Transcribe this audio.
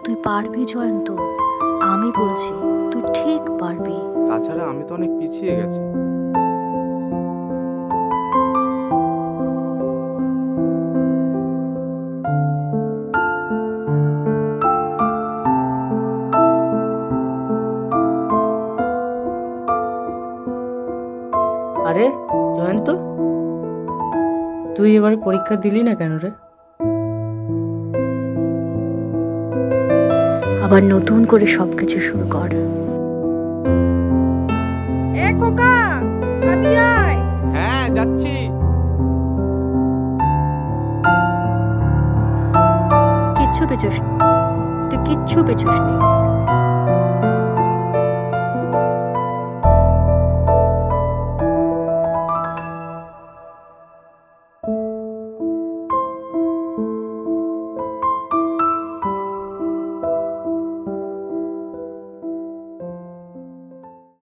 তুই পারবি জয়ন্ত, আমি বলছি তুই ঠিক পারবি। তাছাড়া আমি তো অনেক পিছিয়ে গেছি। আরে জয়ন্ত, তুই এবারে পরীক্ষা দিলি না কেন রে? আবার নতুন করে সবকিছু শুরু কর। খোকা, ভাবি আয়। হ্যাঁ, যাচ্ছি। কিচ্ছু পেছস, তুই কিচ্ছু পেছস নি।